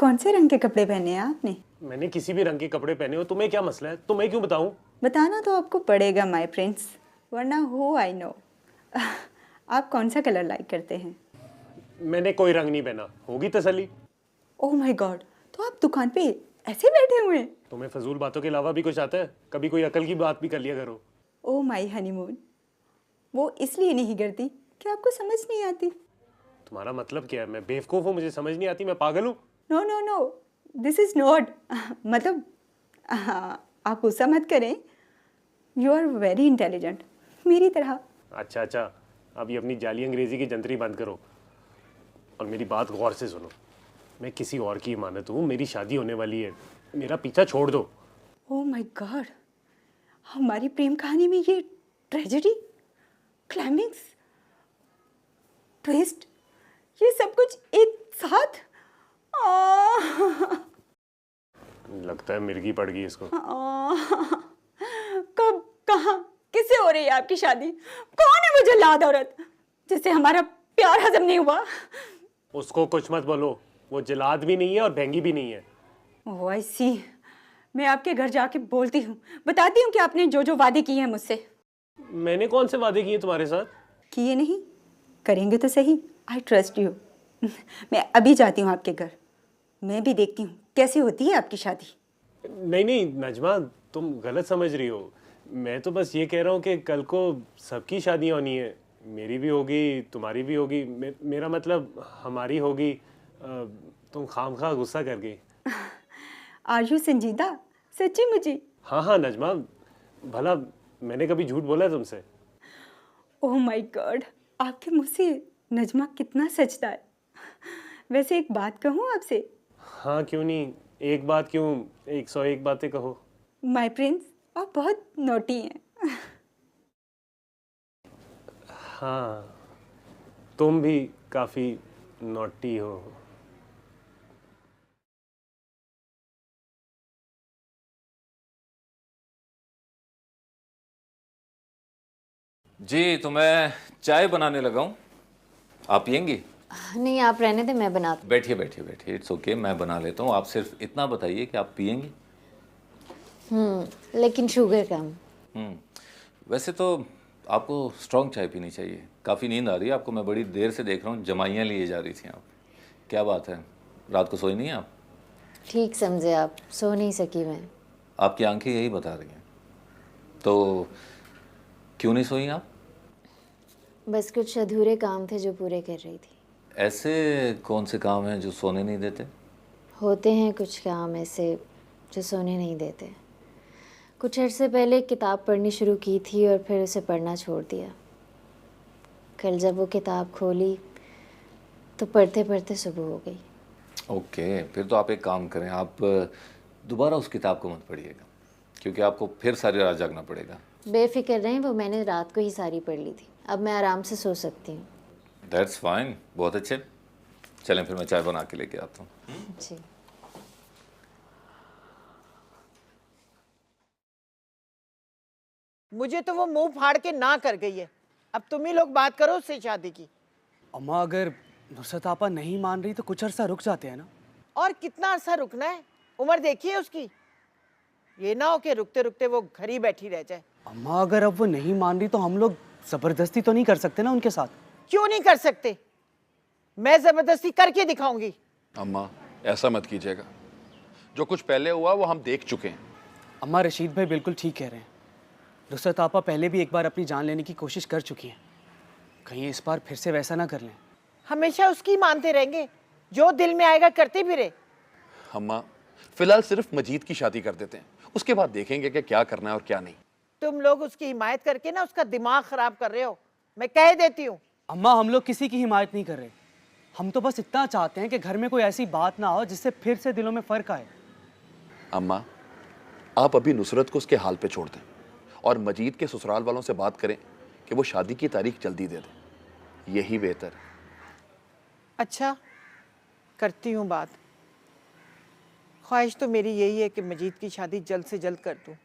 कौन से रंग के कपड़े पहने हैं आपने? मैंने किसी भी रंग के कपड़े पहने हो, तुम्हें क्या मसला है? तुम्हें क्यों बताऊं? बताना तो आपको पड़ेगा माय प्रिंस, वरना हो आई नो। आप कौन सा कलर लाइक करते हैं? मैंने कोई रंग नहीं पहना, होगी तसल्ली। ओह माय गॉड, तो आप दुकान पे ऐसे बैठे हुए हैं? तुम्हें फजूल बातों के अलावा भी कुछ आता है? कभी कोई अकल की बात भी कर लिया करो। ओह माय हनीमून, वो इसलिए नहीं करती कि आपको समझ नहीं आती। तुम्हारा मतलब क्या है? मैं बेवकूफ़ हूँ, मुझे समझ नहीं आती, मैं पागल हूँ? No no no, this is not मतलब आप गुस्सा मत करें। यू आर वेरी इंटेलिजेंट, मेरी तरह। अच्छा अच्छा, अभी अपनी जाली अंग्रेजी की जंतरी बंद करो और मेरी बात गौर से सुनो। मैं किसी और की इमानत हूँ, मेरी शादी होने वाली है, मेरा पीछा छोड़ दो। ओह माय गॉड, हमारी प्रेम कहानी में ये ट्रेजेडी, क्लाइमेक्स, ट्विस्ट, ये सब कुछ एक साथ। लगता है मिर्गी पड़ गई इसको। कब, कहाँ, किससे हो रही है आपकी शादी? कौन है वो जल्लाद औरत जिससे हमारा प्यार हजम नहीं हुआ? उसको कुछ मत बोलो, वो जलाद भी नहीं है और भेंगी भी नहीं है। ओह आई सी, मैं आपके घर जाके बोलती हूँ, बताती हूँ कि आपने जो जो वादे किए हैं मुझसे। मैंने कौन से वादे किए तुम्हारे साथ? किए नहीं, करेंगे तो सही। I trust you. मैं अभी जाती हूँ आपके घर, मैं भी देखती हूँ कैसे होती है आपकी शादी। नहीं नहीं नजमा, तुम गलत समझ रही हो। मैं तो बस ये कह रहा हूँ कि कल को सबकी शादियाँ होनी है, मेरी भी होगी, तुम्हारी भी होगी, मेरा मतलब हमारी होगी। तुम खामखा गुस्सा कर गई। आर यू संजीदा, सच्ची मुझे? हाँ हाँ नजमा, भला मैंने कभी झूठ बोला है तुमसे? ओह माय गॉड, आपके मुंह से नजमा कितना सचता है। वैसे एक बात कहूँ आपसे? हाँ क्यों नहीं, एक बात क्यों, 101 बातें कहो। माय प्रिंस, आप बहुत नोटी हैं। हाँ, तुम भी काफ़ी नॉटी हो। जी, तो मैं चाय बनाने लगा हूँ। आप पियेंगी? नहीं, आप रहने दें, मैं बनाती बैठिए बैठिए बैठिए, इट्स ओके, मैं बना लेता हूँ। आप सिर्फ इतना बताइए कि आप पियेंगी? लेकिन शुगर कम। वैसे तो आपको स्ट्रॉन्ग चाय पीनी चाहिए। काफ़ी नींद आ रही है आपको, मैं बड़ी देर से देख रहा हूँ, जमाइयाँ लिए जा रही थी आप। क्या बात है, रात को सोई नहीं आप? ठीक समझे आप, सो नहीं सकी मैं। आपकी आंखें यही बता रही हैं। तो क्यों नहीं सोई आप? बस कुछ अधूरे काम थे जो पूरे कर रही थी। ऐसे कौन से काम हैं जो सोने नहीं देते? होते हैं कुछ काम ऐसे जो सोने नहीं देते। कुछ अरसे पहले एक किताब पढ़नी शुरू की थी और फिर उसे पढ़ना छोड़ दिया। कल जब वो किताब खोली तो पढ़ते पढ़ते सुबह हो गई। ओके, फिर तो आप एक काम करें, आप दोबारा उस किताब को मत पढ़िएगा, क्योंकि आपको फिर सारी रात जागना पड़ेगा। बेफिक्र रहें, वो मैंने रात को ही सारी पढ़ ली थी। अब मैं आराम से सो सकती हूँ। दैट्स फाइन, बहुत अच्छे। चलें फिर मैं चाय बना के लेके आता हूँ। जी। मुझे तो वो मुंह फाड़ के ना कर गई है। अब तुम ही लोग बात करो उससे शादी की। अम्मा, अगर नुसरत आपा नहीं मान रही तो कुछ अरसा रुक जाते हैं ना। और कितना अरसा रुकना है? उम्र देखी है उसकी। ये ना हो कि रुकते रुकते वो घर ही बैठी रह जाए। अम्मा, अगर अब वो नहीं मान रही तो हम लोग जबरदस्ती तो नहीं कर सकते ना उनके साथ। क्यों नहीं कर सकते? मैं जबरदस्ती करके दिखाऊंगी। अम्मा, ऐसा मत कीजिएगा। जो कुछ पहले हुआ वो हम देख चुके हैं। अम्मा, रशीद भाई बिल्कुल ठीक कह रहे हैं। नुसरत आपा पहले भी एक बार अपनी जान लेने की कोशिश कर चुकी हैं, कहीं इस बार फिर से वैसा ना कर लें। हमेशा उसकी मानते रहेंगे, जो दिल में आएगा करते भी रहे। अम्मा, फिलहाल सिर्फ मजीद की शादी कर देते हैं, उसके बाद देखेंगे कि क्या करना है और क्या नहीं। तुम लोग उसकी हिमायत करके ना उसका दिमाग खराब कर रहे हो, मैं कह देती हूँ। अम्मा, हम लोग किसी की हिमायत नहीं कर रहे। हम तो बस इतना चाहते हैं कि घर में कोई ऐसी बात ना हो जिससे फिर से दिलों में फर्क आए। अम्मा, आप अभी नुसरत को उसके हाल पे छोड़ दें और मजीद के ससुराल वालों से बात करें कि वो शादी की तारीख जल्दी दे दें, यही बेहतर है। अच्छा, करती हूँ बात। ख्वाहिश तो मेरी यही है कि मजीद की शादी जल्द से जल्द कर दूँ।